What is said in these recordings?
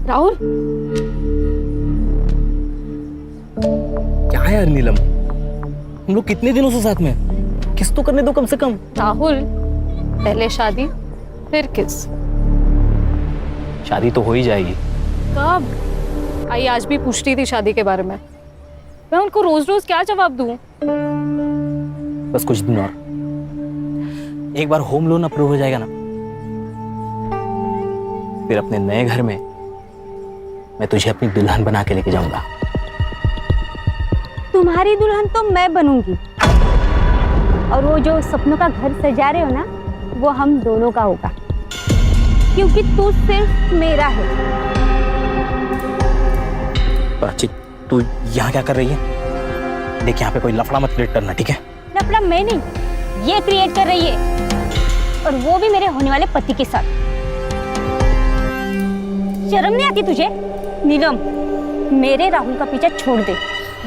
राहुल, क्या है यार नीलम, हम लोग कितने दिनों से साथ में हैं? किस तो करने दो कम से कम। राहुल, पहले शादी फिर किस। शादी तो हो ही जाएगी। कब? आई आज भी पूछती थी शादी के बारे में। मैं उनको रोज रोज क्या जवाब दूं? बस कुछ दिन और, एक बार होम लोन अप्रूव हो जाएगा ना, फिर अपने नए घर में मैं तुझे अपनी दुल्हन बना के लेके जाऊंगा। तुम्हारी दुल्हन तो मैं बनूंगी, और वो जो सपनों का घर सजा रहे हो ना, वो हम दोनों का होगा, क्योंकि तू सिर्फ मेरा है। प्राची, तू यहाँ क्या कर रही है? देख, यहाँ पे कोई लफड़ा मत क्रिएट करना, ठीक है? लफड़ा मैं नहीं, ये क्रिएट कर रही है, और वो भी मेरे होने वाले पति के साथ। शर्म नहीं आती तुझे? नीलम, मेरे राहुल का पीछा छोड़ दे,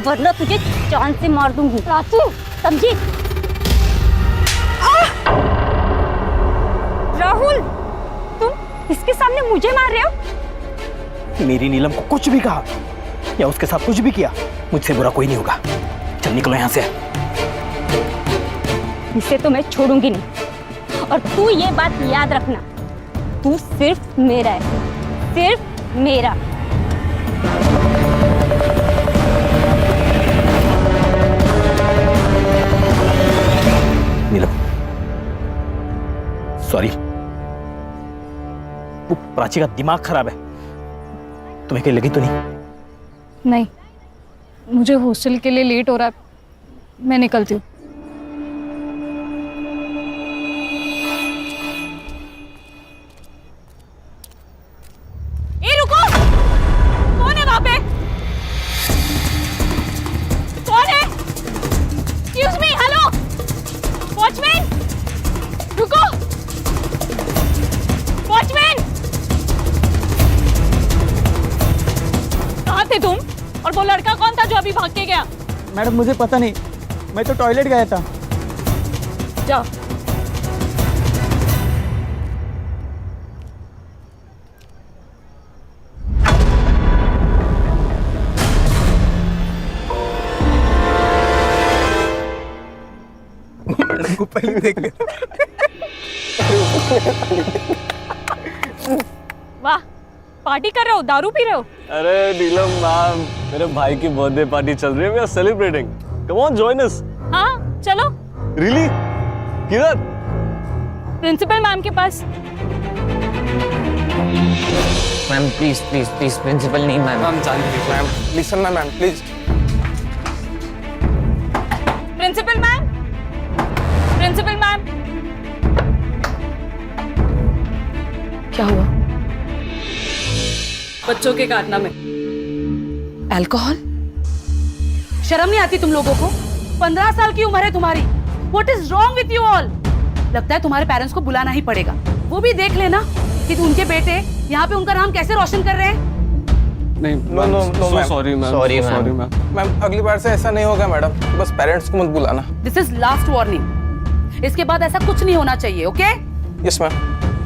वरना तुझे जान से मार दूंगी। प्राची, समझी? राहुल, तुम इसके सामने मुझे मार रहे हो? मेरी नीलम को कुछ भी कहा या उसके साथ कुछ भी किया, मुझसे बुरा कोई नहीं होगा। चल निकलो यहाँ से। इसे तो मैं छोड़ूंगी नहीं, और तू ये बात याद रखना, तू सिर्फ मेरा है, सिर्फ मेरा। नीलम, सॉरी, वो प्राची का दिमाग खराब है। तुम्हें कहीं लगी तो नहीं? नहीं, मुझे हॉस्टल के लिए लेट हो रहा है, मैं निकलती हूँ। रुको, कौन है वहां पे? कौन है? एक्सक्यूज मी, हेलो, वॉचमैन, रुको, वॉचमैन, कहाँ थे तुम? और वो लड़का कौन था जो अभी भाग के गया? मैडम मुझे पता नहीं, मैं तो टॉयलेट गया था। जाओ। को पहले देख ले। वाह, पार्टी कर रहे हो, दारू पी रहे हो? अरे नीलम मैम, मेरे भाई की बर्थडे पार्टी चल रही है, we are celebrating. Come on, join us. हाँ चलो। रियली? किधर? प्रिंसिपल मैम के पास। Ma'am please please please, principal नहीं ma'am. Ma'am Janvi, ma'am listen ना ma'am please. Principal ma'am, principal ma'am. क्या हुआ? बच्चों के कारनामे। अल्कोहल? शर्म नहीं आती तुम लोगों को? 15 साल की उम्र है तुम्हारी। What is wrong with you all? लगता है तुम्हारे पेरेंट्स को बुलाना ही पड़ेगा। वो भी देख लेना कि उनके बेटे यहाँ पे उनका नाम कैसे रोशन कर रहे हैं। नहीं, no no no ma'am, sorry ma'am, Sorry, sorry ma'am. Ma'am. Ma'am अगली बार से ऐसा नहीं होगा मैडम, बस पेरेंट्स को मत बुलाना। This is last warning. इसके बाद ऐसा कुछ नहीं होना चाहिए, okay? Yes ma'am.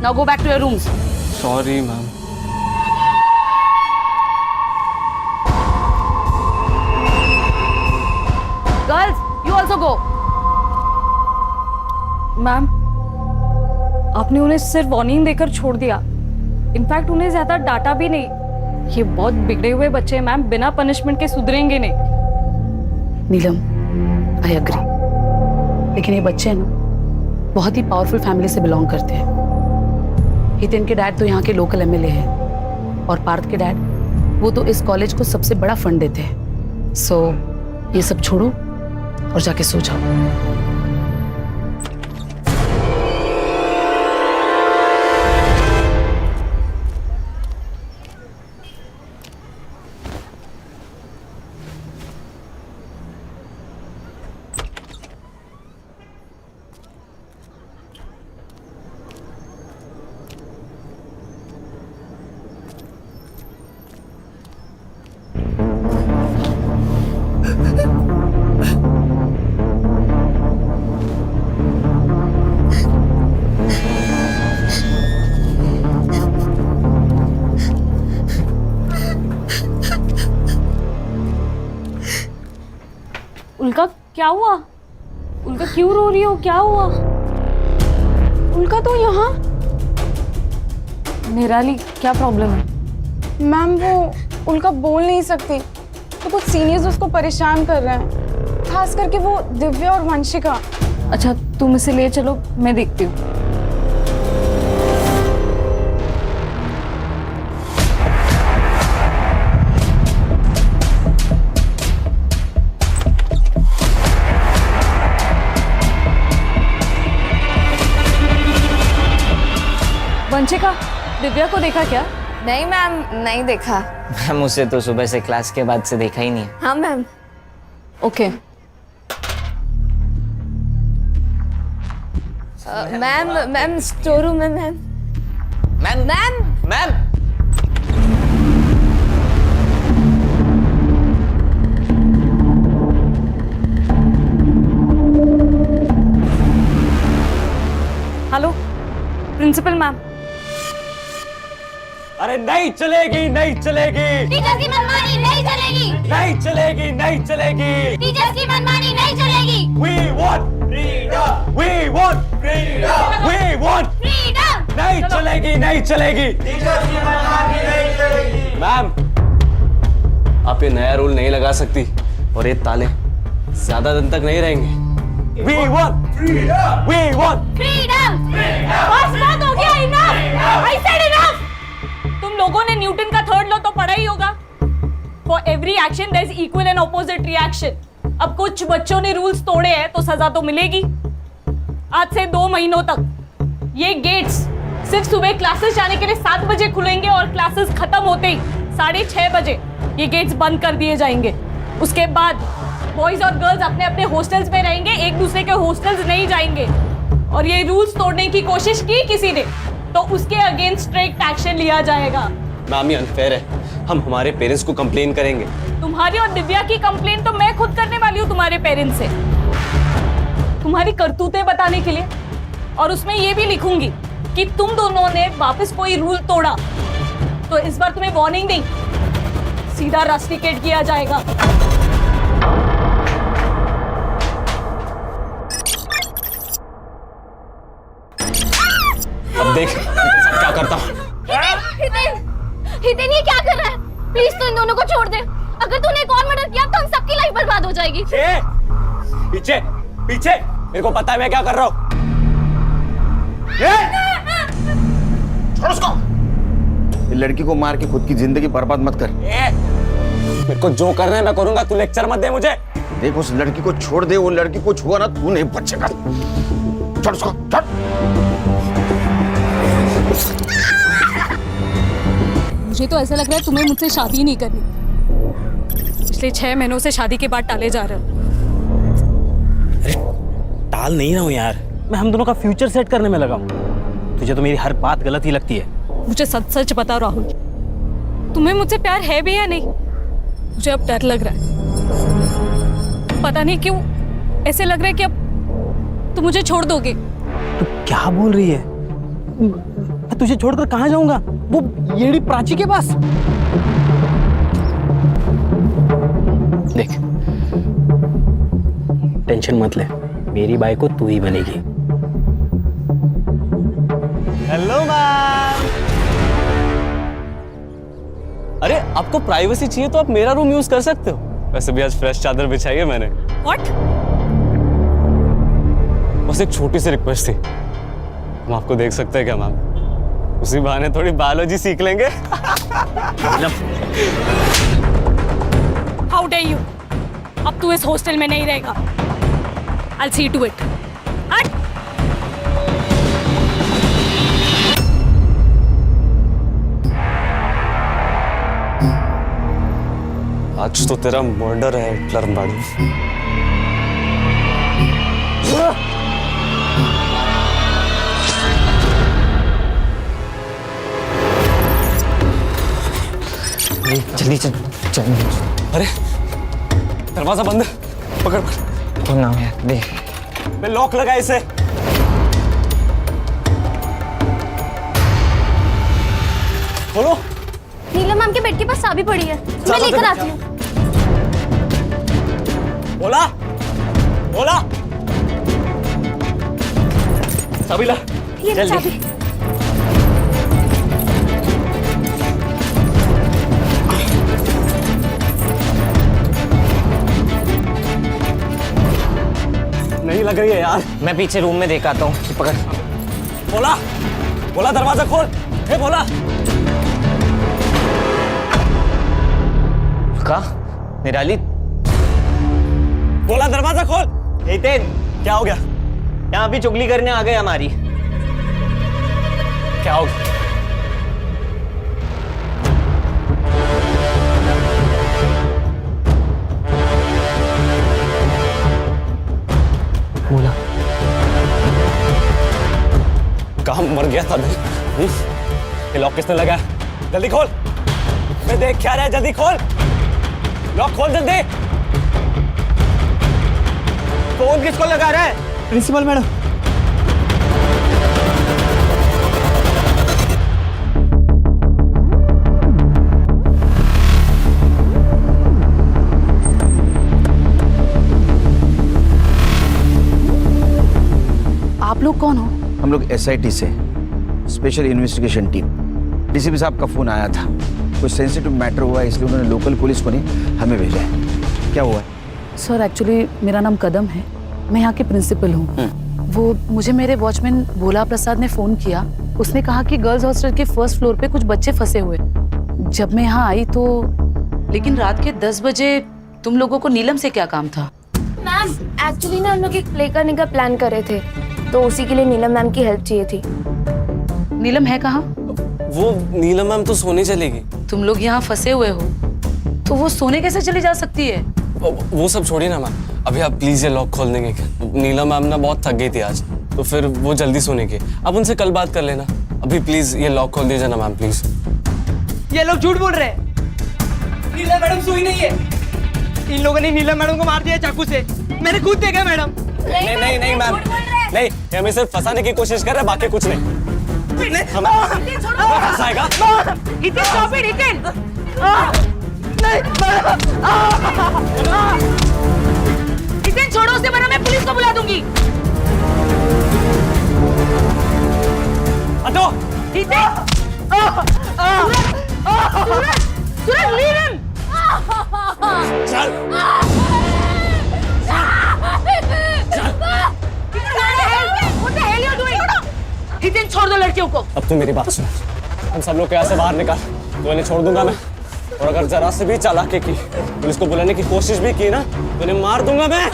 Now go back to your rooms. Sorry ma'am. Girls, you also go. Ma'am, आपने उन्हें सिर्फ वार्निंग देकर छोड़ दिया। इनफैक्ट उन्हें ज्यादा डांटा भी नहीं। ये बहुत बिगड़े हुए बच्चे हैं मैम, बिना पनिशमेंट के सुधरेंगे नहीं। नीलम, आई एग्री, लेकिन ये बच्चे हैं ना, बहुत ही पावरफुल फैमिली से बिलोंग करते हैं। हितेन के डैड तो यहाँ के लोकल एमएलए हैं, और पार्थ के डैड, वो तो इस कॉलेज को सबसे बड़ा फंड देते हैं। सो ये सब छोड़ो और जाके सो जाओ। क्या हुआ? उनका क्यों रो रही हो? क्या हुआ? उनका तो यहाँ निराली, क्या प्रॉब्लम है? मैम वो उनका बोल नहीं सकती, तो कुछ सीनियर्स उसको परेशान कर रहे हैं, खास करके वो दिव्या और वंशिका। अच्छा, तुम इसे ले चलो, मैं देखती हूँ। वंशिका, दिव्या को देखा क्या? नहीं मैम, नहीं देखा। मैम उसे तो सुबह से क्लास के बाद से देखा ही नहीं है। हाँ ma'am. Okay. Ma'am store room में ma'am. Ma'am ma'am ma'am hello principal ma'am. अरे नहीं चलेगी, नहीं चलेगी, टीचर्स की मनमानी नहीं चलेगी। नहीं चलेगी, नहीं चलेगी। टीचर्स की मनमानी नहीं चलेगी। We want freedom. We want freedom. We want freedom. नहीं चलेगी, नहीं चलेगी। मैम, आप ये नया रूल नहीं लगा सकती और ये ताले ज्यादा दिन तक नहीं रहेंगे। We want freedom. We want freedom. बस बहुत हो गया, इनफ। I said enough। तुम लोगों ने न्यूटन का थर्ड लॉ तो पढ़ा ही होगा। For every action there is equal and opposite reaction. अब कुछ बच्चों ने रूल्स तोड़े हैं तो सजा तो मिलेगी। आज से 2 महीनों तक ये गेट्स सिर्फ सुबह क्लासेस जाने के लिए 7 बजे खुलेंगे और क्लासेस खत्म होते ही 6:30 बजे ये गेट्स बंद कर दिए जाएंगे। उसके बाद बॉयज और गर्ल्स अपने अपने हॉस्टल्स में रहेंगे, एक दूसरे के हॉस्टल्स नहीं जाएंगे। और ये रूल्स तोड़ने की कोशिश की किसी ने तो उसके अगेंस्ट स्ट्रिक्ट एक्शन लिया जाएगा। मैम ये अनफेयर है, हम हमारे पेरेंट्स को कंप्लेन करेंगे। तुम्हारी और दिव्या की कंप्लेन तो मैं खुद करने वाली हूँ तुम्हारे पेरेंट्स से, तुम्हारी करतूतें बताने के लिए। और उसमें ये भी लिखूंगी कि तुम दोनों ने वापस कोई रूल तोड़ा तो इस बार तुम्हें वार्निंग नहीं, सीधा रस्टिकेट किया जाएगा। अब देख क्या करता हूँ। हितेन ये क्या कर रहा है? प्लीज तू इन दोनों को छोड़ दे। अगर तूने एक और मर्डर किया तो हम सबकी लाइफ बर्बाद हो जाएगी। पीछे पीछे, मेरे को पता है मैं क्या कर रहा हूँ। छोड़ उसको। ये लड़की को मार के खुद की जिंदगी बर्बाद मत कर। मेरे को जो करना है मैं करूंगा, तू लेक्चर मत दे मुझे। देख उस लड़की को छोड़ दे, वो लड़की को छुआ ना तू नहीं बचेगा। छोड़ उसको, छोड़। मुझे तो ऐसा लग रहा है तुम्हें मुझसे शादी नहीं करनी। पिछले 6 महीनों से शादी के बाद टाले जा रहे हो। अरे टाल नहीं रहा हूँ यार, मैं हम दोनों का फ्यूचर सेट करने में लगा हूँ। तुझे तो मेरी हर बात गलत ही लगती है। मुझे सच सच बताओ राहुल, तुम्हें मुझसे प्यार है भी या नहीं? मुझे अब डर लग रहा है, पता नहीं क्यों ऐसे लग रहा है कि अब तुम मुझे छोड़ दोगे। तू क्या बोल रही है? मैं तुझे छोड़कर कहाँ जाऊंगा? वो येड़ी प्राची के पास। देख, टेंशन मत ले, मेरी बाई को तू ही बनेगी। Hello ma'am. अरे आपको प्राइवेसी चाहिए तो आप मेरा रूम यूज कर सकते हो। वैसे भी आज फ्रेश चादर बिछाई है मैंने। What? बस एक छोटी सी रिक्वेस्ट थी, हम आपको देख सकते हैं क्या मैम? उसी बहाने थोड़ी बायोलॉजी सीख लेंगे। How dare you? अब तू इस हॉस्टल में नहीं रहेगा। I'll see to it. हट! आज तो तेरा मर्डर है हिटलर मैडम। जल्दी चल चल। अरे दरवाजा बंद, पकड़ कौन नाम है? देख मैं लॉक लगा इसे। खोलो। नीलम मैम के बेड के पास चाबी पड़ी है, मैं लेकर आती हूँ। बोला बोला सबीला ये जल्दी। चाबी। नहीं लग रही है यार। मैं पीछे रूम में देख आता हूँ, पकड़। बोला बोला दरवाजा खोल। हे बोला कहा निराली, बोला दरवाजा खोल। हितेन क्या हो गया? यहाँ भी चुगली करने आ गए हमारी। क्या हो गया? बोला कहाँ मर गया था मैं? ये लॉक किसने लगाया? जल्दी खोल। मैं देख क्या रहा है, जल्दी खोल। लॉक खोल जल्दी। फोन किसको लगा रहा है? Principal madam. आप लोग कौन हो? हम लोग SIT से, स्पेशल इन्वेस्टिगेशन टीम। DCP साहब का फोन आया था, कुछ सेंसिटिव मैटर हुआ है, इसलिए उन्होंने लोकल पुलिस को नहीं हमें भेजा है। क्या हुआ है? सर एक्चुअली मेरा नाम कदम है, मैं यहाँ की प्रिंसिपल हूँ। वो मुझे मेरे वॉचमैन भोला प्रसाद ने फोन किया। उसने कहा कि गर्ल्स हॉस्टल के फर्स्ट फ्लोर पे कुछ बच्चे फंसे हुए। जब मैं यहाँ आई तो, लेकिन रात के 10 बजे तुम लोगों को नीलम से क्या काम था? मैम एक्चुअली ना हम लोग एक प्ले करने का प्लान कर रहे थे, तो उसी के लिए नीलम मैम की हेल्प चाहिए थी। नीलम है कहाँ? वो नीलम मैम तो सोने चलेगी। तुम लोग यहाँ फंसे हुए हो तो वो सोने कैसे चली जा सकती है? वो सब छोड़िए ना मैम, अभी आप प्लीज ये लॉक खोल देंगे क्या? नीलम मैम ना बहुत थक गई थी आज, तो फिर वो जल्दी सोने की। आप उनसे कल बात कर लेना। अभी प्लीज ये लॉक खोल दीजिए ना मैम, प्लीज। ये लोग झूठ बोल रहे हैं। नीलम मैडम सोई नहीं है। इन लोगों ने नीलम मैडम को मार दिया चाकू से। मैंने खुद देखा मैडम। नहीं नहीं नहीं मैम, नहीं, ये हमें सिर्फ फंसाने की कोशिश कर रहे हैं, बाकी कुछ नहीं। फंसाएगा? हितेन छोड़ो उसे, वरना मैं पुलिस को बुला दूंगी। हटो। सूरज leave him! चल। What the hell you doing? Hiten छोड़ दो लड़कियों को। अब तू मेरी बात सुन, हम सब लोग को यहाँ से बाहर निकाल, तो इन्हें छोड़ दूंगा मैं। और अगर जरा से भी चालाकी की, पुलिस को बुलाने की कोशिश भी की ना, तो इन्हें मार दूंगा मैं।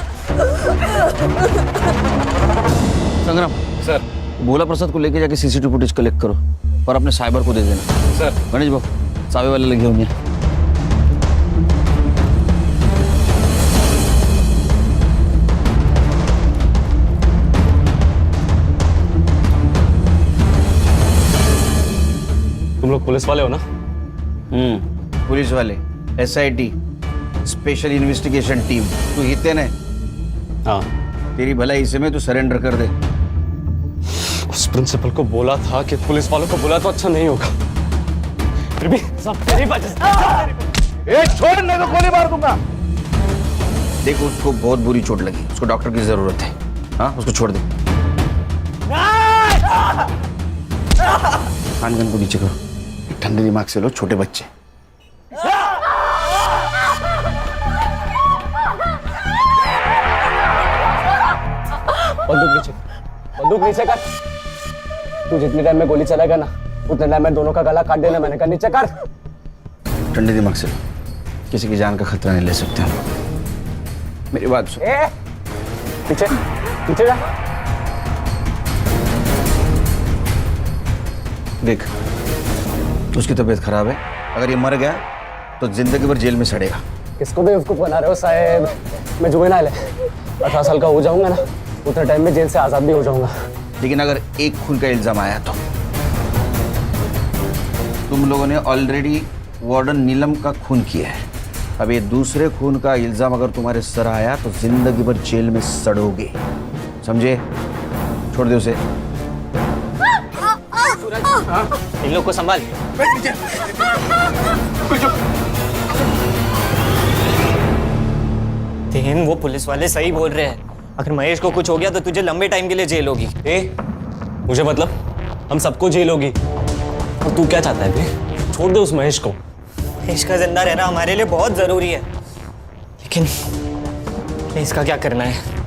संग्राम सर। भोला प्रसाद को लेके जाके CCTV फुटेज कलेक्ट करो और अपने साइबर को दे देना। सर। गणेश बाबू सावे वाले लगे होंगे। तुम लोग पुलिस वाले हो ना? पुलिस वाले, SIT, स्पेशल इन्वेस्टिगेशन टीम। तू हितेन है? हाँ। तेरी भलाई इसे में तू सरेंडर कर दे। उस प्रिंसिपल को बोला था कि पुलिस वालों को बुला तो अच्छा नहीं होगा, फिर भी सब तेरी वजह से। छोड़, नहीं तो गोली मार दूंगा। देखो उसको बहुत बुरी चोट लगी, उसको डॉक्टर की जरूरत है। हाँ, उसको छोड़ दे। खानगन को नीचे करो, ठंडे दिमाग से लो, छोटे बच्चे। बंदूक नीचे कर। तू जितने टाइम में गोली चलेगा ना, उतने टाइम में दोनों का गला काट देना। मैंने कहा नीचे कर। ठंडे दिमाग से लो, किसी की जान का खतरा नहीं ले सकते हम। मेरी बात सुन। पीछे पीछे जा। देख, उसकी तबीयत खराब है, अगर ये मर गया तो जिंदगी भर जेल में सड़ेगा। किसको बेवकूफ बना रहे हो साहब? मैं जुवेनाइल है, 18 साल का हो जाऊंगा ना, उतने टाइम में जेल से आजाद भी हो जाऊंगा। लेकिन अगर एक खून का इल्जाम आया तो तुम लोगों ने ऑलरेडी वार्डन नीलम का खून किया है। अब ये दूसरे खून का इल्जाम अगर तुम्हारे सर आया तो जिंदगी भर जेल में सड़ोगे, समझे? छोड़ दे उसे। इन लोग को संभाल। वो पुलिस वाले सही बोल रहे हैं, अगर महेश को कुछ हो गया तो तुझे लंबे टाइम के लिए जेल होगी। मुझे मतलब हम सबको जेल होगी। और तू क्या चाहता है बे? छोड़ दे उस महेश को। महेश का जिंदा रहना हमारे लिए बहुत जरूरी है, लेकिन इसका क्या करना है?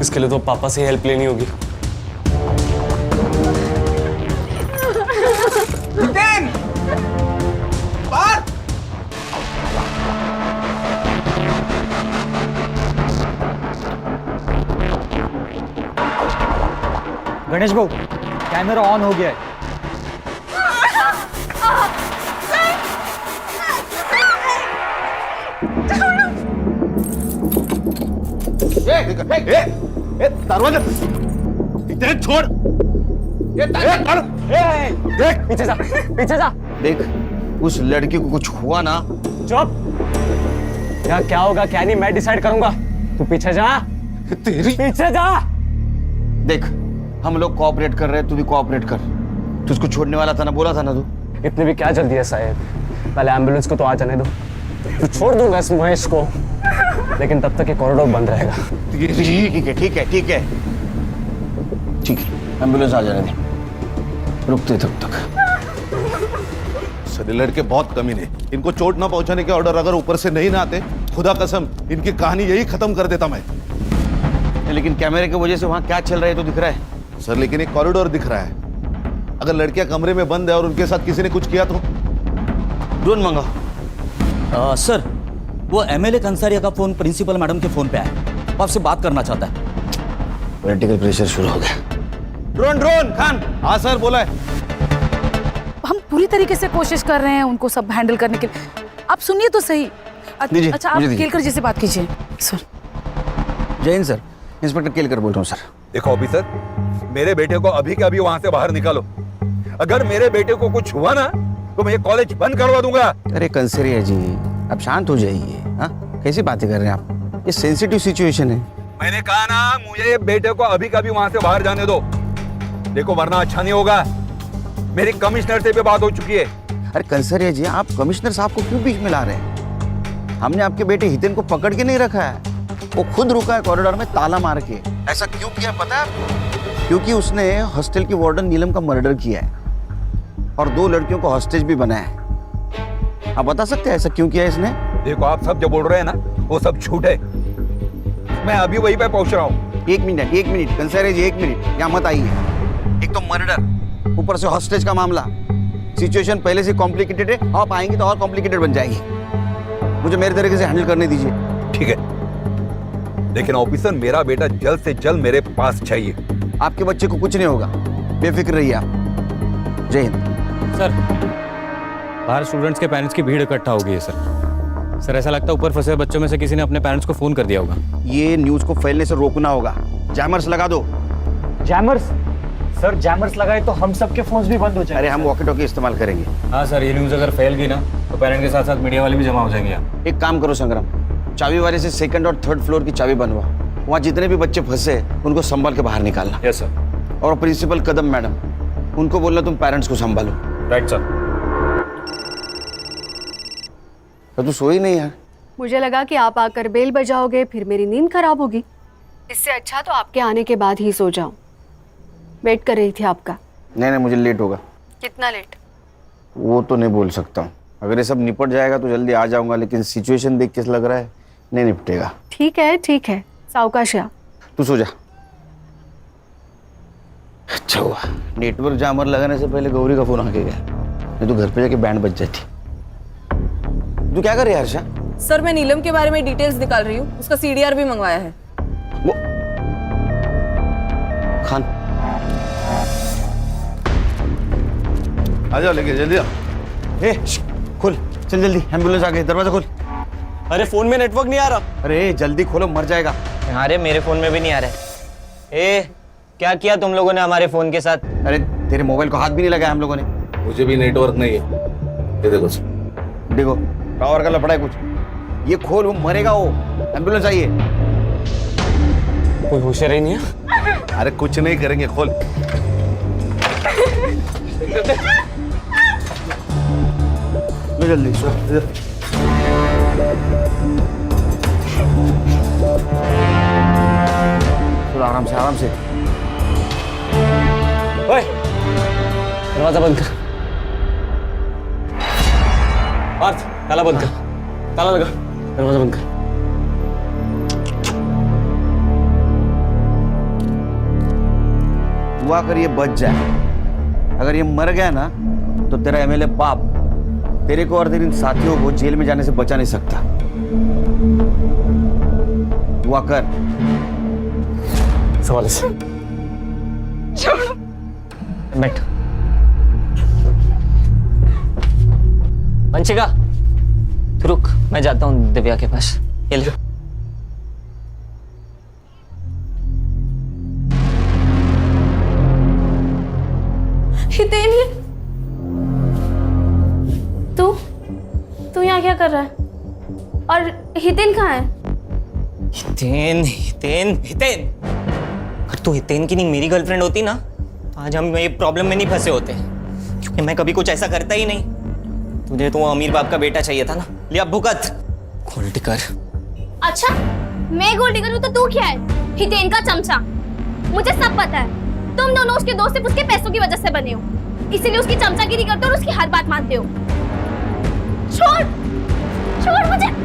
इसके लिए तो पापा से हेल्प लेनी होगी। गणेश भाऊ, कैमरा ऑन हो गया है। दरवाजा छोड़। देख पीछे जा, पीछे जा। देख, उस लड़की को कुछ हुआ ना। चुप। क्या होगा क्या नहीं मैं डिसाइड करूंगा। तू पीछे जा, तेरी पीछे जा। देख, हम लोग कोऑपरेट कर रहे हैं, तू भी कोऑपरेट कर। तू उसको छोड़ने वाला था ना, बोला था ना तू। इतनी भी क्या जल्दी है साहेब, पहले एम्बुलेंस को तो आ जाने दो। तो छोड़ दूंगा इस महेश को, लेकिन तब तक ये कॉरिडोर बंद रहेगा। ठीक है, ठीक है, ठीक है, ठीक है। एम्बुलेंस आ जाने दे, रुकते तब तक। सर लड़के बहुत कमीने, इनको चोट ना पहुंचाने के ऑर्डर अगर ऊपर से नहीं ना आते, खुदा कसम इनकी कहानी यही खत्म कर देता मैं। लेकिन कैमरे की वजह से वहां क्या चल रहा है तो दिख रहा है। सर लेकिन एक कॉरिडोर दिख रहा है। अगर लड़कियां कमरे में बंद है और उनके साथ किसी ने कुछ किया तो? ड्रोन मंगाओ। सर, वो एमएलए कंसारिया का फोन प्रिंसिपल मैडम के फोन पे आया, वो आपसे बात करना चाहता है। पोलिटिकल प्रेशर शुरू हो गया। ड्रोन खान। हाँ सर, बोला है। हम पूरी तरीके से कोशिश कर रहे हैं उनको सब हैंडल करने के लिए। आप सुनिए तो सही। दीजिए, अच्छा, आप मुझे दीजिए। केलकर जी से बात कीजिए। सर, जय हिंद सर, इंस्पेक्टर केलकर बोल रहा हूँ सर। देखो ऑफिसर, मेरे बेटे को अभी के अभी वहां से बाहर निकालो। अगर मेरे बेटे को कुछ हुआ ना तो मैं ये कॉलेज बंद करवा दूंगा। अरे कंसरिया जी, आप शांत हो जाइए। हाँ, कैसी बातें कर रहे हैं आप? ये सेंसिटिव सिचुएशन है। मैंने कहा ना, मुझे बेटे को अभी कभी वहां से बाहर जाने दो। देखो वरना अच्छा नहीं होगा। मेरी कमिश्नर से भी बात हो चुकी है। अरे कंसरिया जी, आप कमिश्नर साहब को क्यों बीच में ला रहे हैं? हमने आपके बेटे हितेन को पकड़ के नहीं रखा है, वो खुद रुका है कॉरिडोर में ताला मार के। ऐसा क्यों किया पता है आपको? क्योंकि उसने हॉस्टल की वार्डन नीलम का मर्डर किया है और 2 लड़कियों को हॉस्टेज भी बनाया है। आप बता सकते हैं ऐसा क्यों किया इसने? देखो आप सब जो बोल रहे हैं ना, वो सब झूठ है। मैं अभी वहीं पे पहुंच रहा हूँ। एक मिनट कंसरिया जी, 1 मिनट यहाँ मत आइए। एक तो मर्डर, ऊपर से हॉस्टेज का मामला। सिचुएशन पहले से कॉम्प्लिकेटेड है, आप आएंगे तो और कॉम्प्लिकेटेड बन जाएगी। मुझे मेरे तरीके से हैंडल करने दीजिए। ठीक है, लेकिन ऑफिसर मेरा बेटा जल्द से जल्द मेरे पास चाहिए। आपके बच्चे को कुछ नहीं होगा, बेफिक्र रहिए आप। जय हिंद। सर, बाहर स्टूडेंट्स के पेरेंट्स की भीड़ इकट्ठा हो गई है सर। ऐसा लगता है ऊपर फंसे बच्चों में से किसी ने अपने पेरेंट्स को फोन कर दिया होगा। ये न्यूज को फैलने से रोकना होगा। जैमर्स लगा दो। जैमर्स? सर, जैमर्स लगाए तो हम सबके फोन्स भी बंद हो जाएंगे। अरे हम वॉकी टॉकी इस्तेमाल करेंगे। हाँ सर, ये न्यूज़ अगर फैल गई ना तो पेरेंट के साथ साथ मीडिया वाले भी जमा हो जाएंगे यहाँ। एक काम करो संग्राम, चाबी वाले से 2nd और 3rd फ्लोर की चाबी बनवा। वहाँ जितने भी बच्चे फंसे उनको संभाल के बाहर निकालना। Yes sir. और प्रिंसिपल कदम मैडम, उनको बोलना तुम पेरेंट्स को संभालो। Right sir. तो तू सोई नहीं यार? मुझे लगा कि आप आकर बेल बजाओगे, फिर मेरी नींद खराब होगी। इससे अच्छा तो आपके आने के बाद ही सो जाऊं। वेट कर रही थी आपका। नहीं, मुझे लेट होगा। कितना लेट? वो तो नहीं बोल सकता हूँ। अगर ये सब निपट जाएगा तो जल्दी आ जाऊंगा, लेकिन सिचुएशन देख के लग रहा है नहीं निपटेगा। ठीक है, सावकाश या। तू सो जा। अच्छा हुआ नेटवर्क जामर लगाने से पहले गौरी का फोन आके गया, नहीं तो घर पे जाके बैंड बज जाती। तू क्या कर रही है हर्षा? सर, मैं नीलम के बारे में डिटेल्स निकाल रही हूँ। उसका CDR भी मंगवाया है। वो खान, आ जाओ, लेके जल्दी आओ। खोल, चल जल्दी, एम्बुलेंस आ गई, दरवाजा खोल। अरे फोन में नेटवर्क नहीं आ रहा। अरे जल्दी खोलो, मर जाएगा। अरे मेरे फोन में भी नहीं आ रहा है। क्या किया तुम लोगों ने हमारे फोन के साथ? अरे तेरे मोबाइल को हाथ भी नहीं लगाया हम लोगों ने। मुझे भी नेटवर्क नहीं है। ये देखो टावर का लफड़ा है कुछ। ये खोल, वो मरेगा वो। एम्बुलेंस आइए। कोई होशियार ही नहीं है। अरे कुछ नहीं करेंगे, खोल। जल्दी सो। चलो आराम से आराम से। ओए, दरवाजा बंद कर। पार्थ, ताला बंद कर। ताला लगा, दरवाजा बंद कर। दुआ कर ये बच जाए। अगर ये मर गया ना तो तेरा एमएलए बाप तेरे को और तेरे इन साथियों को जेल में जाने से बचा नहीं सकता। दुआ कर। सवाल से बैठ। वंशिका, तू रुक, मैं जाता हूँ दिव्या के पास। ये ले। हितेन, तू यहाँ क्या कर रहा है? और हितेन कहाँ है? हितेन हितेन हितेन, अगर तू हितेन की नहीं मेरी गर्लफ्रेंड होती ना तो आज हम ये प्रॉब्लम में नहीं फंसे होते, क्योंकि मैं कभी कुछ ऐसा करता ही नहीं। तुझे तो वो अमीर बाप का बेटा चाहिए था ना, लिया भुगत। Gold digger. अच्छा, मैं गोल्ड डिगर हूँ तो तू क्या है? हितेन का चमचा। मुझे सब पता है, तुम दोनों उसके दोस्त सिर्फ उसके पैसों की वजह से बने हो, इसीलिए उसकी चमचागिरी करते हो और उसकी हर बात मानते हो। छोड़ छोड़ मुझे।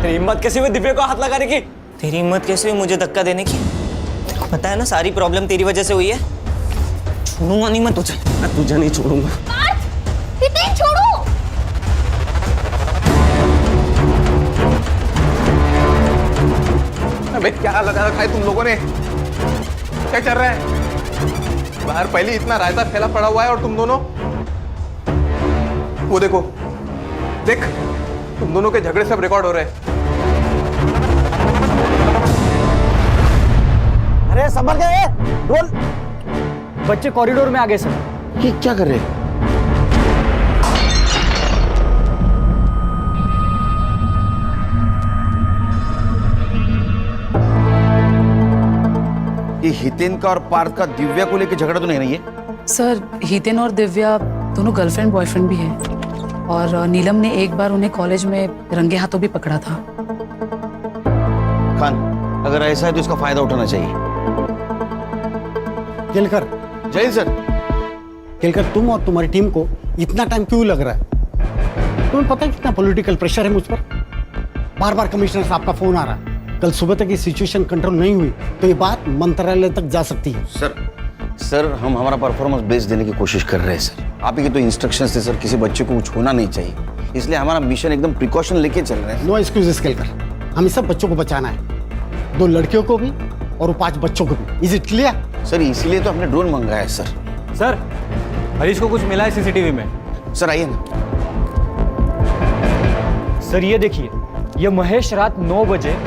तेरी हिम्मत कैसे हुई दिव्या को हाथ लगाने की? तेरी हिम्मत कैसे हुई मुझे धक्का देने की? तेरे को पता है ना सारी प्रॉब्लम तेरी वजह से हुई है। छोड़ूंगा नहीं मैं तुझे, मैं तुझे नहीं छोड़ूंगा। हितेन छोड़ो। अबे क्या लगा रखा है तुम लोगों ने? क्या चल रहा है बाहर? पहले इतना रायता फैला पड़ा हुआ है और तुम दोनों वो देखो, देख तुम दोनों के झगड़े सब रिकॉर्ड हो रहे हैं। अरे संभल गए, बोल। बच्चे कॉरिडोर में आ गए सर। ये क्या कर रहे हैं? ये हितेन का और पार्थ का दिव्या को लेकर झगड़ा तो नहीं है? सर, हितेन और दिव्या दोनों गर्लफ्रेंड बॉयफ्रेंड भी हैं और नीलम ने एक बार उन्हें कॉलेज में रंगे हाथों भी पकड़ा था। खान, अगर ऐसा है तो इसका फायदा उठाना चाहिए। केलकर। जय सर। केलकर, तुम और तुम्हारी टीम को इतना टाइम क्यों लग रहा है? तुम्हें पता है कितना पॉलिटिकल प्रेशर है मुझ पर? बार बार कमिश्नर साहब का फोन आ रहा है। कल सुबह तक ये सिचुएशन कंट्रोल नहीं हुई तो ये बात मंत्रालय तक जा सकती है। सर हम हमारा परफॉर्मेंस बेस देने की कोशिश कर रहे हैं सर। आप ही के तो इंस्ट्रक्शंस थे सर, किसी बच्चे को कुछ होना नहीं चाहिए, इसलिए हमारा मिशन एकदम प्रिकॉशन लेके चल रहे हैं। नो एक्सक्यूजेस केलकर, हमें सब बच्चों को बचाना है, 2 लड़कियों को भी और 5 बच्चों को भी। Is it clear? सर इसीलिए तो हमने ड्रोन मंगाया है सर। सर, हरीश को कुछ मिला है सीसीटीवी में। सर आइए ना। सर ये देखिए, ये महेश रात 9 बजे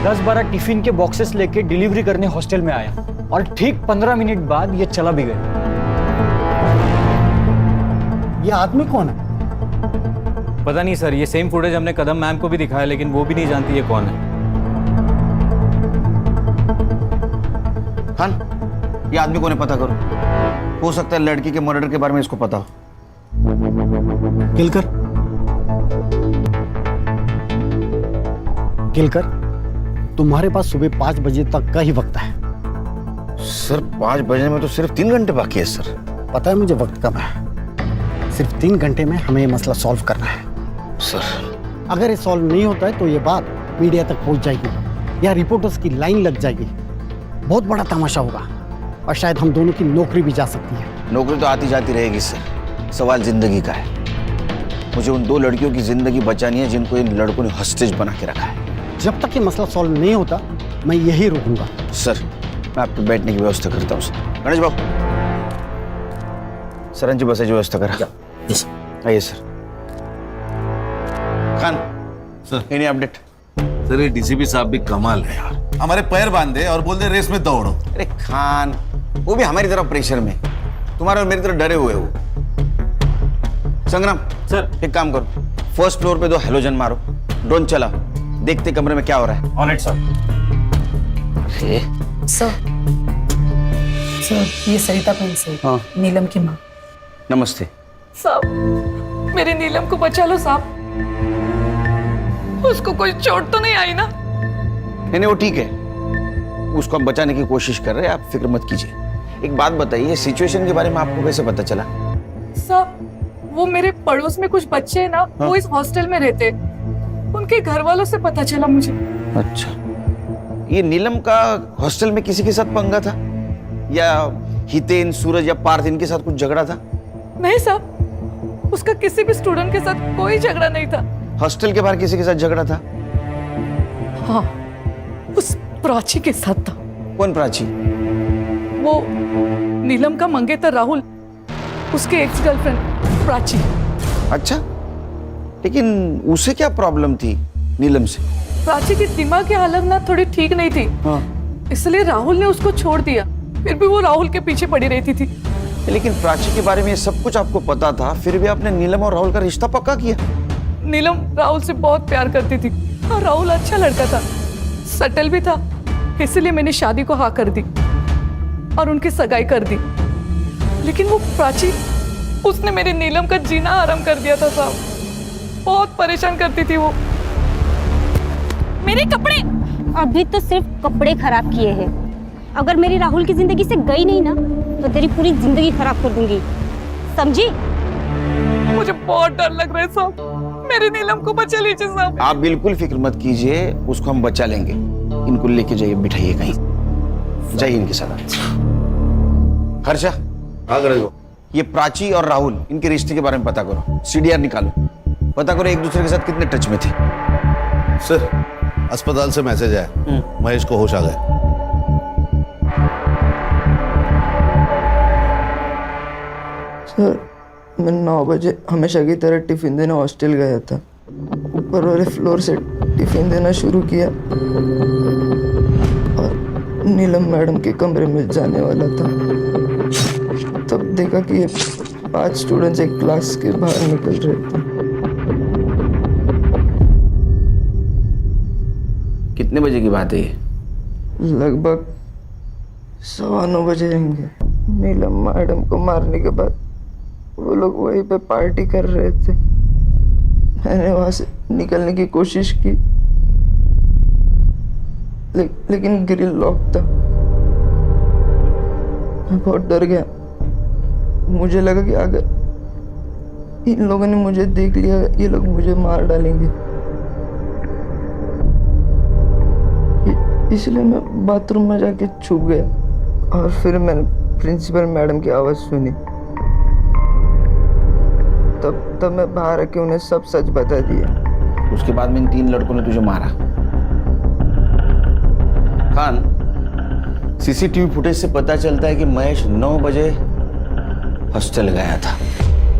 10-12 टिफिन के बॉक्सेस लेके डिलीवरी करने हॉस्टल में आया और ठीक 15 मिनट बाद ये चला भी गया। ये आदमी कौन है? पता नहीं सर, ये सेम फुटेज हमने कदम मैम को भी दिखाया लेकिन वो भी नहीं जानती ये कौन है। खान, ये आदमी कौन है पता करो, हो सकता है लड़की के मर्डर के बारे में इसको पता हो। केलकर, तुम्हारे पास सुबह 5 बजे तक का ही वक्त है। सर 5 बजे में तो सिर्फ 3 घंटे बाकी है सर। पता है मुझे वक्त कम है, सिर्फ 3 घंटे में हमें ये मसला सॉल्व करना है। सर अगर ये सॉल्व नहीं होता है तो ये बात मीडिया तक पहुंच जाएगी या रिपोर्टर्स की लाइन लग जाएगी, बहुत बड़ा तमाशा होगा और शायद हम दोनों की नौकरी भी जा सकती है। नौकरी तो आती जाती रहेगी सर, सवाल जिंदगी का है। मुझे उन 2 लड़कियों की जिंदगी बचानी है जिनको इन लड़कों ने हॉस्टेज बना के रखा है। जब तक ये मसला सॉल्व नहीं होता मैं यही रुकूंगा। सर मैं आपको बैठने की व्यवस्था करता हूँ सर। गणेश बाबू, सरन जी बसे व्यवस्था करा। आइए sir. Khan sir, any update? Sir ये डीसीपी साहब भी कमाल है यार, हमारे पैर बांधे और बोल दे रेस में दौड़ो। अरे खान, वो भी हमारी तरफ प्रेशर में, तुम्हारे और मेरी तरफ डरे हुए हो। संग्राम सर, एक काम करो, फर्स्ट फ्लोर पे 2 हेलोजन मारो, ड्रोन चला, देखते कमरे में क्या हो रहा है। On it sir. सर, ये सरिता प्रिंस है, हाँ। नीलम की माँ। नमस्ते। सब मेरे नीलम को बचा लो साहब। उसको कोई चोट तो नहीं आई ना? नहीं, वो ठीक है, उसको हम बचाने की कोशिश कर रहे हैं, आप फिक्र मत कीजिए। एक बात बताइए, सिचुएशन के बारे में आपको कैसे पता चला? साहब, वो मेरे पड़ोस में कुछ बच्चे हैं ना, वो इस हॉस्टल में रहते, उनके घर वालों से पता चला मुझे। अच्छा, ये नीलम का हॉस्टल में किसी के साथ पंगा था, या हितेन, सूरज या पार्थ इनके साथ कुछ झगड़ा था? नहीं साहब, उसका किसी भी स्टूडेंट के साथ कोई झगड़ा नहीं था। हॉस्टल के बाहर किसी के साथ झगड़ा था? हाँ, उस प्राची के साथ था। कौन प्राची? वो नीलम का मंगेतर राहुल, उसके एक्स गर्लफ्रेंड प्राची। अच्छा, लेकिन उसे क्या प्रॉब्लम थी नीलम से? प्राची की दिमाग की हालत ना थोड़ी ठीक नहीं थी। हाँ। इसलिए राहुल ने उसको छोड़ दिया, फिर भी वो राहुल के पीछे पड़ी रहती थी। लेकिन प्राची के बारे में सब कुछ आपको पता था, फिर भी आपने नीलम और राहुल का रिश्ता पक्का किया? नीलम राहुल से बहुत प्यार करती थी और राहुल अच्छा लड़का था, सटल भी था, इसलिए मैंने शादी को हाँ कर दी और उनकी सगाई कर दी। लेकिन वो प्राची, उसने मेरी नीलम का जीना आराम कर दिया था साहब। बहुत परेशान करती थी वो। मेरे कपड़े अभी तो सिर्फ कपड़े खराब किए हैं। अगर मेरी राहुल की जिंदगी से गई नहीं ना, तो तेरी पूरी जिंदगी खराब कर दूंगी, समझी? मुझे बहुत डर लग रहा है साहब, मेरी नीलम को बचा लीजिए साहब। आप बिल्कुल फिक्र मत कीजिए, उसको हम बचा लेंगे। इनको लेके जाइए, बिठाइए कहीं, जाइए इनके साथ। हर्षा, ये प्राची और राहुल, इनके रिश्ते के बारे में पता करो, सीडीआर निकालो, पता करो एक दूसरे के साथ कितने टच में थे। सर, अस्पताल से मैसेज आया, महेश को होश आ गए। सर, मैं 9 बजे हमेशा की तरह टिफिन देने हॉस्टल गया था। ऊपर वाले फ्लोर से टिफिन देना शुरू किया और नीलम मैडम के कमरे में जाने वाला था, तब देखा कि ये 5 स्टूडेंट्स एक क्लास के बाहर निकल रहे थे। कितने बजे की बात है ये? लगभग 9:15 बजे होंगे। नीलम मैडम को मारने के बाद वो लोग वहीं पे पार्टी कर रहे थे। मैंने वहां से निकलने की कोशिश की, लेकिन ग्रिल लॉक था। मैं बहुत डर गया। मुझे लगा कि अगर इन लोगों ने मुझे देख लिया, ये लोग मुझे मार डालेंगे। इसलिए मैं बाथरूम में जाके छुप गया और फिर मैंने प्रिंसिपल मैडम की आवाज़ सुनी। तब मैं बाहर आके उन्हें सब सच बता दिया। उसके बाद में इन 3 लड़कों ने तुझे मारा। खान, सीसीटीवी फुटेज से पता चलता है कि महेश 9 बजे हॉस्टल गया था,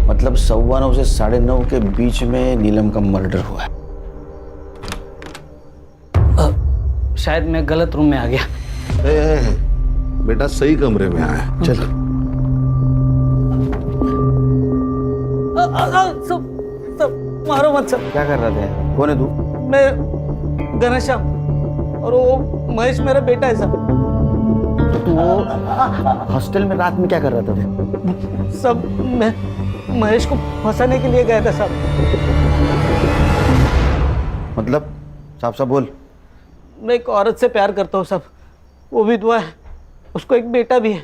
मतलब 9:15 से 9:30 के बीच में नीलम का मर्डर हुआ है। शायद मैं गलत रूम में आ गया। बेटा सही कमरे में आया, चल। सब मारो मत सब। क्या कर रहा था? कौन है तू? मैं घनश्याम और वो महेश मेरा बेटा है सब। वो हॉस्टल में रात में क्या कर रहा था? सब मैं महेश को फंसाने के लिए गया था सब। मतलब साफ साफ बोल। मैं एक औरत से प्यार करता हूँ सब, वो विधवा है, उसको एक बेटा भी है।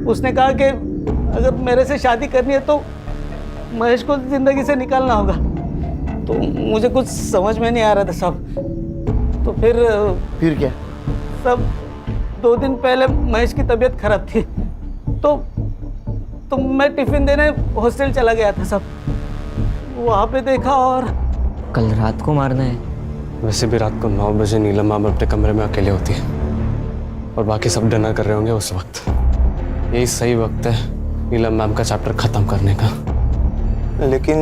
उसने कहा कि अगर मेरे से शादी करनी है तो महेश को जिंदगी से निकालना होगा। तो मुझे कुछ समझ में नहीं आ रहा था सब। तो फिर क्या? सब 2 दिन पहले महेश की तबीयत खराब थी, तो मैं टिफिन देने हॉस्टल चला गया था सब। वहाँ पे देखा और कल रात को मारना है। वैसे भी रात को 9 बजे नीलम मैम अपने कमरे में अकेले होती है और बाकी सब डिनर कर रहे होंगे उस वक्त। यही सही वक्त है नीलम मैम का चैप्टर खत्म करने का। लेकिन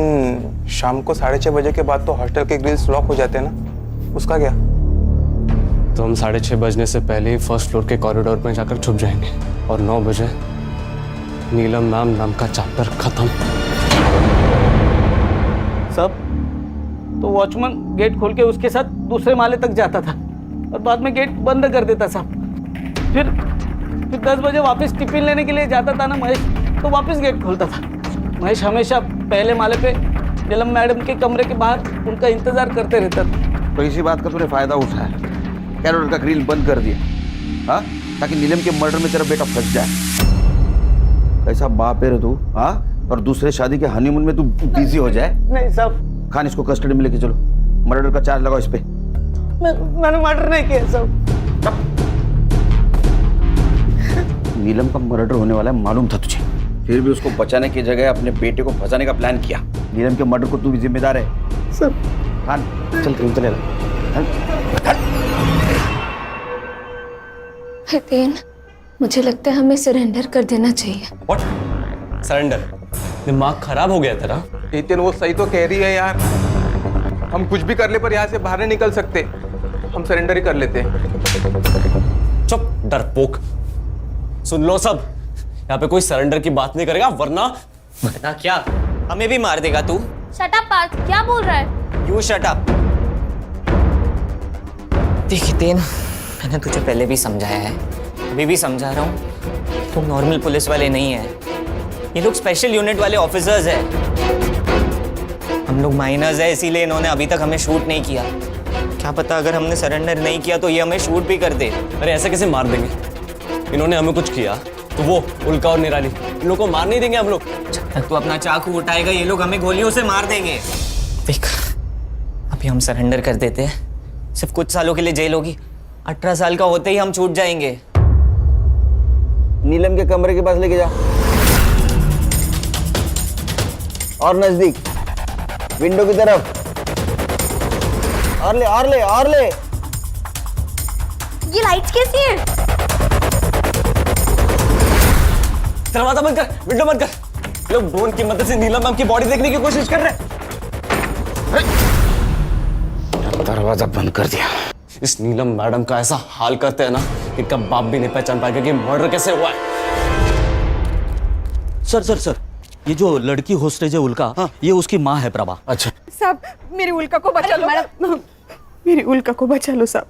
शाम को 6:30 बजे के बाद तो हॉस्टल के ग्रिल्स लॉक हो जाते हैं ना, उसका क्या? तो हम 6:30 बजने से पहले ही फर्स्ट फ्लोर के कॉरिडोर में जाकर छुप जाएंगे और 9 बजे नीलम मैम नाम का चैप्टर खत्म। सब तो वॉचमैन गेट खोल के उसके साथ दूसरे माले तक जाता था और बाद में गेट बंद कर देता साहब। फिर 10 बजे वापस टिफिन लेने के लिए जाता था ना महेश, तो वापस गेट खोलता था। महेश हमेशा पहले माले पे नीलम मैडम के कमरे के बाहर उनका इंतजार करते रहता था। तो इसी बात का तूने फायदा उठाया, कैरोल का ग्रिल बंद कर दिया, हाँ, ताकि नीलम के मर्डर में तेरा बेटा फंस जाए। कैसा बाप है रे तू, हाँ? और दूसरे शादी के हनीमून में तू बिजी हो जाए। नहीं साहब, खान इसको कस्टडी में लेके चलो, मर्डर का चार्ज लगाओ इस पे। मैंने मर्डर नहीं किया साहब। नीलम का मर्डर होने वाला है मालूम था तुझे, फिर भी उसको बचाने की जगह अपने बेटे को फंसाने का प्लान किया। नीलम के मर्डर को तू भी जिम्मेदार है सर। खान चल क्रीम चले। हितेन, मुझे लगता है हमें सरेंडर कर देना चाहिए। व्हाट? सरेंडर? दिमाग खराब हो गया तेरा? हितेन वो सही तो कह रही है यार, हम कुछ भी कर ले पर यहाँ से बाहर नहीं निकल सकते, हम सरेंडर ही कर लेते हैं। चुप डरपोक, सुन लो सब, यहाँ पे कोई सरेंडर की बात नहीं करेगा वरना क्या हमें भी मार देगा तू। शट अप पार्थ, क्या बोल रहा है? You shut up. देख हितेन, मैंने तुझे पहले भी समझाया है, अभी भी समझा रहा हूँ, तुम नॉर्मल पुलिस वाले नहीं है, ये लोग स्पेशल यूनिट वाले ऑफिसर्स हैं। हम लोग माइनर्स है, इसीलिए इन्होंने अभी तक हमें शूट नहीं किया। क्या पता अगर हमने सरेंडर नहीं किया तो ये हमें शूट भी कर दे। अरे ऐसे कैसे मार देंगे? इन्होंने हमें कुछ किया तो वो उल्का और निराली, इन लोगों को मार नहीं देंगे हम लोग। जब तक तू अपना चाकू उठाएगा ये लोग हमें गोलियों से मार देंगे। देख, अभी हम सरेंडर कर देते हैं, सिर्फ कुछ सालों के लिए जेल होगी, 18 साल का होते ही हम छूट जाएंगे। नीलम के कमरे के पास लेके जा, और नजदीक विंडो की तरफ, और ले और ले और ले। ये लाइट्स कैसी है? दरवाजा बंद कर, विंडो बंद कर। लोग ड्रोन की मदद से नीलम मैम की बॉडी देखने की कोशिश कर रहे हैं। दरवाजा बंद कर दिया। इस नीलम मैडम का ऐसा हाल करते हैं ना कि इनका बाप भी नहीं पहचान पाएगा कि मर्डर कैसे हुआ है। सर सर सर, ये जो लड़की होस्टेज है उल्का, हाँ, ये उसकी माँ है प्रभा। अच्छा साहब, मेरी उल्का को बचा लो मैडम, मेरी उल्का को बचा लो साहब,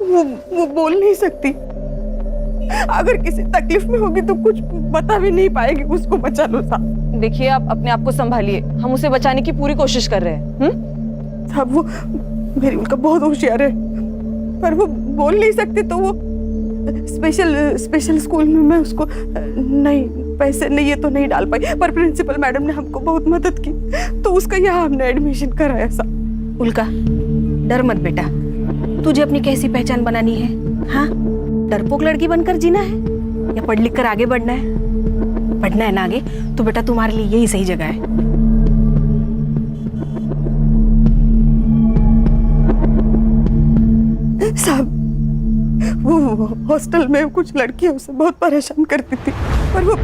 वो बोल नहीं सकती, अगर किसी तकलीफ में होगी तो कुछ बता भी नहीं पाएगी, उसको बचा लो साहब। देखिए, आप अपने आप को संभालिए, हम उसे बचाने की पूरी कोशिश कर रहे हैं। साहब, वो मेरी उल्का बहुत होशियार है, पर वो बोल नहीं सकती, तो वो स्पेशल स्कूल में मैं उसको नहीं, पैसे नहीं ये तो नहीं डाल पाई, पर प्रिंसिपल मैडम ने हमको बहुत मदद की, तो उसका यहाँ हमने एडमिशन कराया साहब। उल्का, डर मत बेटा, तुझे अपनी कैसी पहचान बनानी है? हाँ, डरपोक लड़की बनकर जीना है या पढ़ लिख कर आगे बढ़ना है? बढ़ना है ना आगे, तो बेटा तुम्हारे लिए यही सही जगह है। साहब, वो हॉस्टल में कुछ लड़कियां उसे बहुत परेशान करती थी, पर वो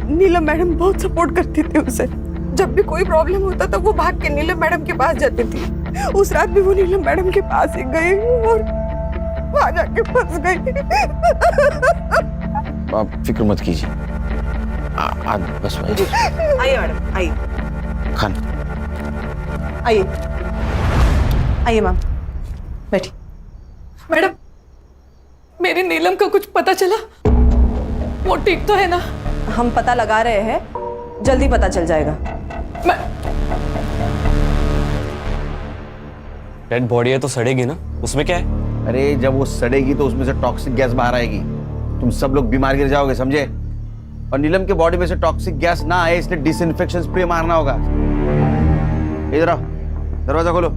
नीलम मैडम बहुत सपोर्ट करती थी उसे। जब भी कोई प्रॉब्लम होता था वो भाग के नीलम मैडम के पास जाती थी। उस रात भी वो नीलम मैडम के पास ही गई और वहां जाके फंस गई। आप फिक्र मत कीजिए, बस आइए मैडम, आइए। खान आइए आइए मैम, बैठी। मैडम, मेरी नीलम का कुछ पता चला? वो ठीक तो है ना? हम पता लगा रहे हैं, जल्दी पता चल जाएगा। डेड बॉडी है तो सड़ेगी ना, उसमें क्या है? अरे जब वो सड़ेगी तो उसमें से टॉक्सिक गैस बाहर आएगी, तुम सब लोग बीमार गिर जाओगे, समझे? और नीलम के बॉडी में से टॉक्सिक गैस ना आए इसलिए डिसइंफेक्शन स्प्रे मारना होगा। इधर आओ, दरवाजा खोलो,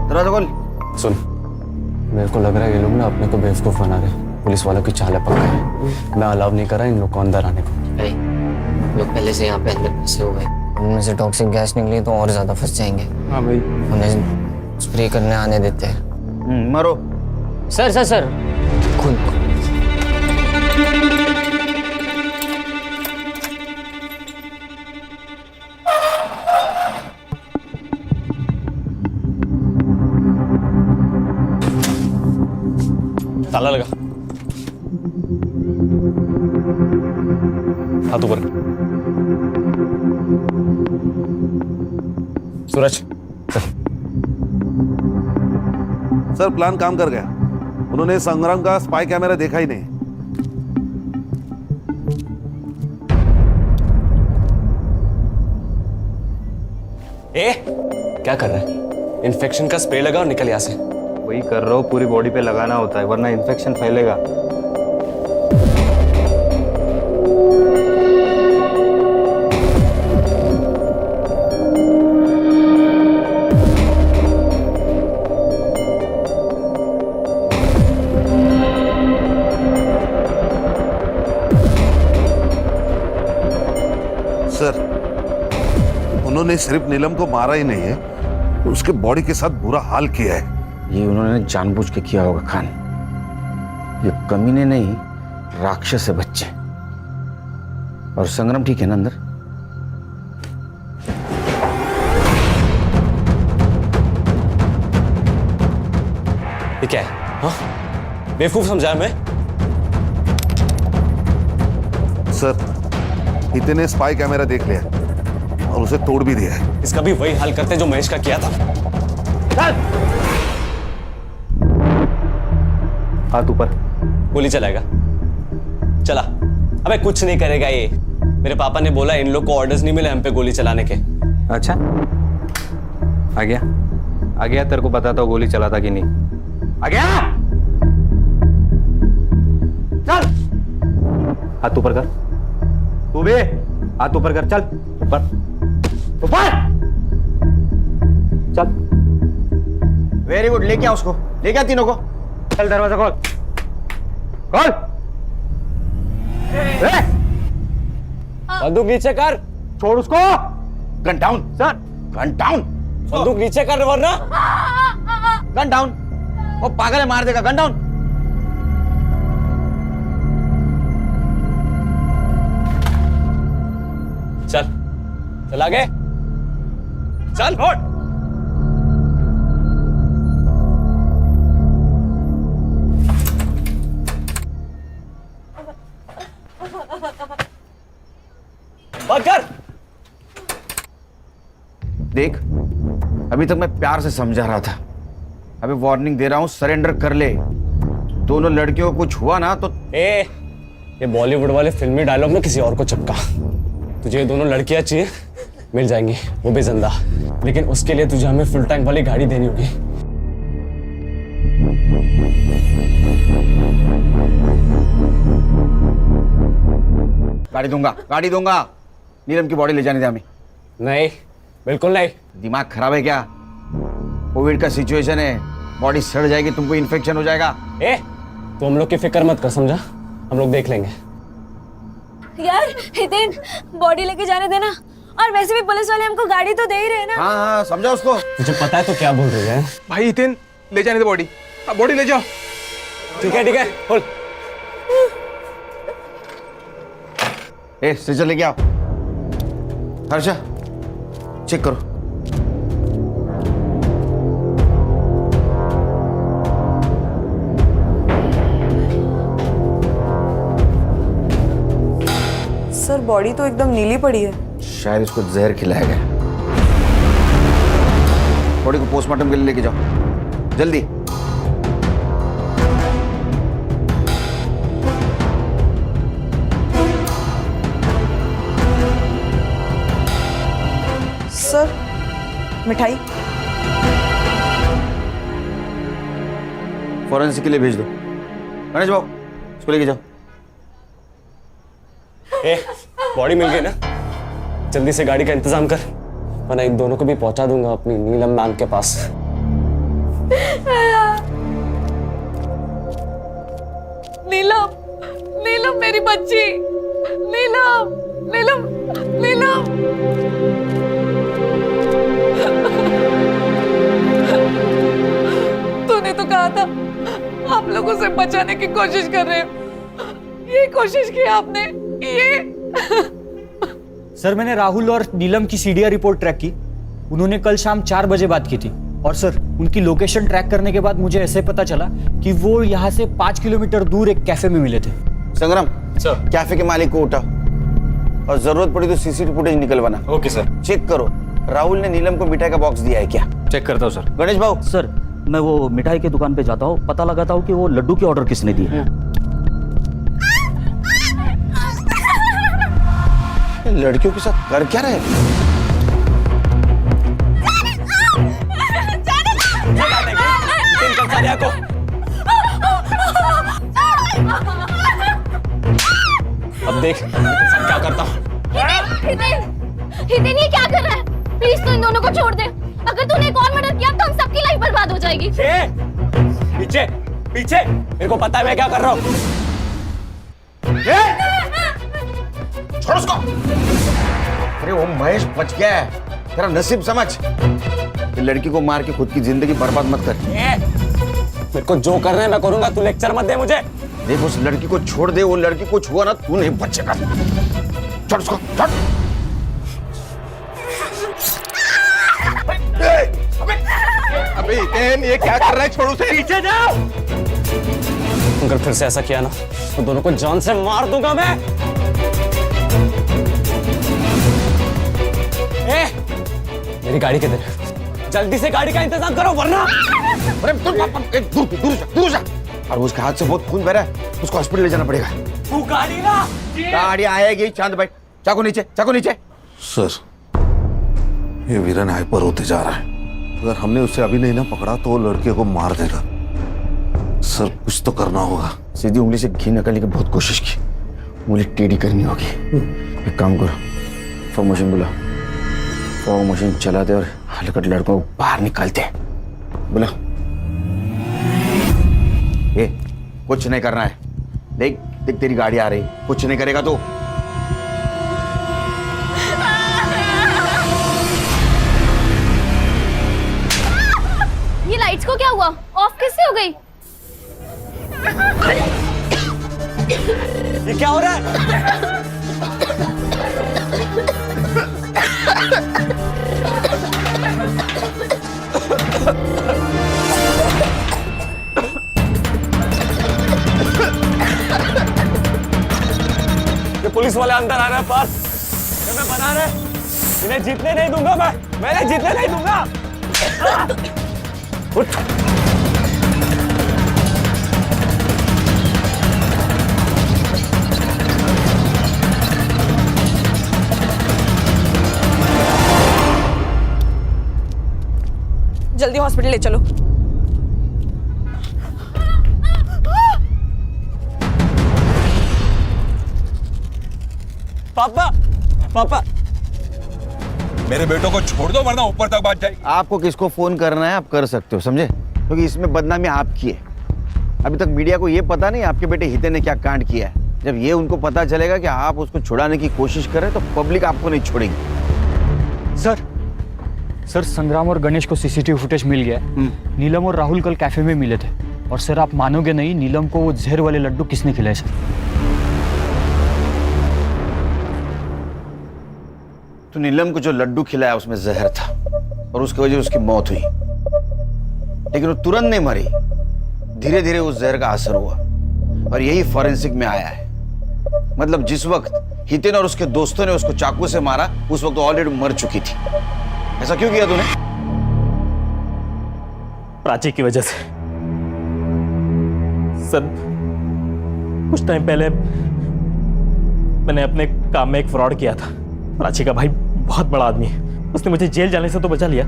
दरवाजा खोल। सुन, मेरे को लग रहा है ये लोग ना अपने को बेवकूफ बना रहे हैं, पुलिस वालों की चाल पक्का है। मैं अलाउ नहीं कर रहा इन लोग को अंदर आने को। लोग पहले से यहाँ पे अंदर फंसे हुए, उनमें से टॉक्सिक गैस निकली तो और ज्यादा फंस जाएंगे। हाँ भाई, उन्हें स्प्रे करने आने देते हैं। मरो। सर सर सर, खुद ताला लगा, हाथ ऊपर। सूरज सर, प्लान काम कर गया, उन्होंने संग्राम का स्पाई कैमरा देखा ही नहीं। ए क्या कर रहा है? इन्फेक्शन का स्प्रे लगा और निकल यहाँ से। वही कर रहा हूँ, पूरी बॉडी पे लगाना होता है वरना इन्फेक्शन फैलेगा। सर, उन्होंने सिर्फ नीलम को मारा ही नहीं है, उसके बॉडी के साथ बुरा हाल किया है। ये उन्होंने जानबूझ के किया होगा खान। ये कमीने नहीं, राक्षस है बच्चे। और संग्राम ठीक है ना अंदर? ये क्या है? हाँ? बेवकूफ समझा मैं? सर, हितेन ने स्पाई कैमरा देख लिया और उसे तोड़ भी दिया है। इसका भी वही हाल करते जो महेश का किया था। हाथ ऊपर। गोली चलाएगा? चला। अबे कुछ नहीं करेगा ये। मेरे पापा ने बोला इन लोग को ऑर्डर्स नहीं मिले हम पे गोली चलाने के। अच्छा, आ गया तेरे को बताता हूँ गोली चलाता कि नहीं। आ गया? चल हाथ ऊपर कर। तू भी हाथ ऊपर कर। चल ऊपर ऊपर चल। वेरी गुड, लेके आ उसको, लेके आ तीनों को। चल दरवाजा खोल खोल। बंदूक नीचे कर। छोड़ उसको। Gun down sir, gun down. बंदूक नीचे कर वरना। Gun down. वो पागल है, मार देगा। Gun down. चल चल आगे चल। फोड़। बंद कर। देख, अभी तक मैं प्यार से समझा रहा था, अभी वार्निंग दे रहा हूं, सरेंडर कर ले। दोनों लड़कियों को कुछ हुआ ना तो ये बॉलीवुड वाले फिल्मी डायलॉग में किसी और को चिपका। तुझे ये दोनों लड़कियां चाहिए, मिल जाएंगी, वो भी जिंदा। लेकिन उसके लिए तुझे हमें फुल टैंक वाली गाड़ी देनी होगी। गाड़ी दूंगा। नीलम की बॉडी ले जाने दे हमें। नहीं, बिल्कुल नहीं। दिमाग खराब है क्या? कोविड का सिचुएशन है, बॉडी सड़ जाएगी, तुमको इन्फेक्शन हो जाएगा। तो हम लोग की फिक्र मत कर, समझा? हम लोग देख लेंगे। यार हितेन, बॉडी लेके जाने देना। और वैसे भी पुलिस वाले हमको गाड़ी तो दे ही रहे ना। हाँ, समझा उसको। तुझे पता है तो क्या बोल रही है? भाई हितेन, ले जाने दे बॉडी। बॉडी ले जाओ। ठीक है बोल। स्ट्रेचर लेके आओ। हर्षा, चेक करो। सर, बॉडी तो एकदम नीली पड़ी है। शायद इसको जहर खिलाया गया। बॉडी को पोस्टमार्टम के लिए लेके जाओ, जल्दी। सर, मिठाई। फॉरेंसिक के लिए भेज दो। गणेश बाबू, इसको लेके जाओ। बॉडी मिल गई ना? जल्दी से गाड़ी का इंतजाम कर, वरना इन दोनों को भी पहुंचा दूंगा अपनी नीलम मैम के पास। नीलम, नीलम मेरी बच्ची। नीलम, नीलम, नीलम। तूने तो कहा था आप लोगों से बचाने की कोशिश कर रहे हो। ये कोशिश की आपने। ये सर, मैंने राहुल और नीलम की सीडीआर रिपोर्ट ट्रैक की। उन्होंने कल शाम 4 बजे बात की थी। और सर, उनकी लोकेशन ट्रैक करने के बाद मुझे ऐसे पता चला कि वो यहाँ से 5 किलोमीटर दूर एक कैफे में मिले थे। संग्राम सर, कैफे के मालिक को उठाओ और जरूरत पड़ी तो सीसीटीवी फुटेज निकलवाना। Okay sir. चेक करो, राहुल ने नीलम को मिठाई का बॉक्स दिया है क्या? चेक करता हूँ सर। गणेश भाऊ। सर, मैं वो मिठाई की दुकान पे जाता हूँ, पता लगाता हूँ कि वो लड्डू के ऑर्डर किसने दिए। लड़कियों के साथ कर क्या रहे? को। अब देख सब क्या करता हूँ। हितेन ये क्या कर रहा है? प्लीज तू इन दोनों को छोड़ दे। अगर तूने एक और मर्डर किया तो हम सबकी लाइफ बर्बाद हो जाएगी। पीछे पीछे, मेरे को पता है मैं क्या कर रहा हूँ। छोड़ उसको। अरे वो महेश बच गया है, तेरा नसीब समझ। ये लड़की को मार के खुद की जिंदगी बर्बाद मत कर। मेरे को जो करना है मैं करूंगा, तू लेक्चर मत दे मुझे। देख उस लड़की को छोड़ दे, वो लड़की को छुआ ना तू नहीं बचेगा। छोड़ उसको, छोड़। अबे हितेन ये क्या कर रहा है? छोड़ उसे। पीछे जाओ। अगर फिर से ऐसा किया ना तो दोनों को जान से मार दूंगा मैं। मेरी गाड़ी किधर है? जल्दी से गाड़ी का इंतजाम करो वरना। अरे दूर जा। और उसके हाथ से बहुत खून बह रहा है, उसको हॉस्पिटल ले जाना पड़ेगा। तू गाड़ी ना। गाड़ी आएगी। चांद भाई चाकू नीचे, चाकू नीचे। सर ये वीरन हाइपर होते जा रहा है। अगर हमने उसे अभी नहीं ना पकड़ा तो वो लड़के को मार देगा। सर कुछ तो करना होगा। सीधी उंगली से घी निकालने की बहुत कोशिश की, उंगली टेढ़ी करनी होगी। एक काम करो, फॉग मशीन बुला। फॉग मशीन चला दे और हलकट लड़कों को बाहर निकालते हैं। बुला। ए, कुछ नहीं करना है। देख देख तेरी गाड़ी आ रही, कुछ नहीं करेगा तो। ये लाइट्स को क्या हुआ? ऑफ कैसे हो गई? ये क्या हो रहा है? ये पुलिस वाले अंदर आ रहे हैं पास। ये मैं बना रहे, इन्हें जीतने नहीं दूंगा मैं जीतने नहीं दूंगा। उठ। जल्दी हॉस्पिटल ले चलो। पापा पापा मेरे बेटों को छोड़ दो वरना ऊपर तक बात जाएगी। आपको किसको फोन करना है आप कर सकते हो, समझे? क्योंकि इसमें बदनामी आपकी है। अभी तक मीडिया को ये पता नहीं आपके बेटे हितेन ने क्या कांड किया है। जब ये उनको पता चलेगा कि आप उसको छुड़ाने की कोशिश कर रहे हैं तो पब्लिक आपको नहीं छोड़ेगी। सर संग्राम और गणेश को सीसीटीवी फुटेज मिल गया है। नीलम और राहुल कल कैफे में मिले थे और सर आप मानोगे नहीं, नीलम को वो जहर वाले लड्डू किसने खिलाए सर? तो नीलम को जो लड्डू खिलाया उसमें जहर था और उसकी वजह से उसकी मौत हुई, लेकिन वो तुरंत नहीं मरी। धीरे धीरे उस जहर का असर हुआ और यही फॉरेंसिक में आया है। मतलब जिस वक्त हितेन और उसके दोस्तों ने उसको चाकू से मारा उस वक्त वो ऑलरेडी मर चुकी थी। ऐसा क्यों किया तूने? प्राची की वजह से। सर कुछ टाइम पहले मैंने अपने काम में एक फ्रॉड किया था। प्राची का भाई बहुत बड़ा आदमी है, उसने मुझे जेल जाने से तो बचा लिया,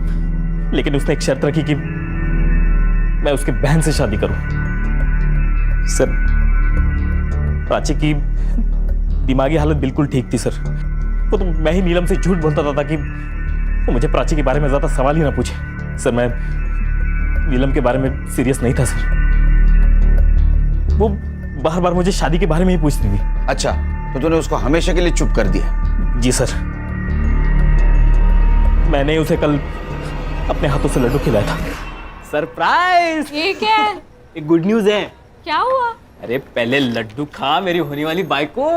लेकिन उसने एक शर्त रखी कि मैं उसकी बहन से शादी करूं। सर प्राची की दिमागी हालत बिल्कुल ठीक थी सर। वो तो मैं ही नीलम से झूठ बोलता था कि वो मुझे प्राची के बारे में ज्यादा सवाल ही ना पूछे। सर मैं नीलम के बारे में सीरियस नहीं था सर। वो बार बार मुझे शादी के बारे में ही पूछती थी। अच्छा तो तूने उसको हमेशा के लिए चुप कर दिया? जी सर, मैंने उसे कल अपने हाथों से लड्डू खिलाया था। सरप्राइज! ये क्या है? एक गुड न्यूज है। क्या हुआ? अरे पहले लड्डू खा मेरी होने वाली बाइक को।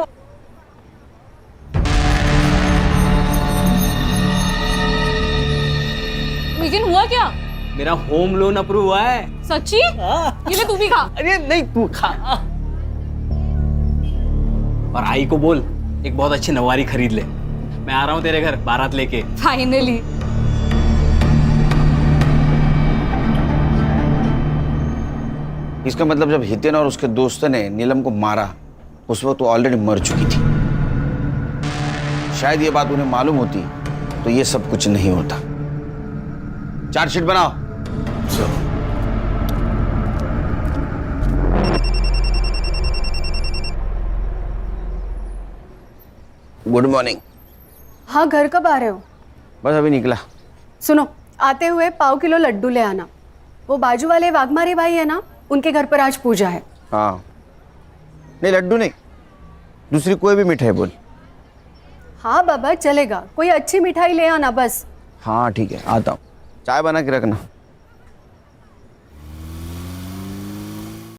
लेकिन हुआ क्या? मेरा होम लोन अप्रूव हुआ है। सच्ची? ये ले तू भी खा। अरे नहीं तू खा। और आई को बोल एक बहुत अच्छी नवारी खरीद ले। मैं आ रहा हूँ तेरे घर बारात लेके। फाइनली। इसका मतलब जब हितेन और उसके दोस्तों ने नीलम को मारा उस वक्त वो ऑलरेडी मर चुकी थी। शायद ये बात उन्हें मालूम होती तो ये सब कुछ नहीं होता। चार्जशीट बनाओ। Good morning. हाँ, घर कब आ रहे हो? बस अभी निकला। सुनो, आते हुए 1.5 किलो लड्डू ले आना। वो बाजू वाले वाघमारे भाई है ना, उनके घर पर आज पूजा है। हाँ, नहीं लड्डू नहीं, दूसरी कोई भी मिठाई बोल। हाँ बाबा, चलेगा, कोई अच्छी मिठाई ले आना बस। हाँ ठीक है, आता हूँ। चाय बना के रखना।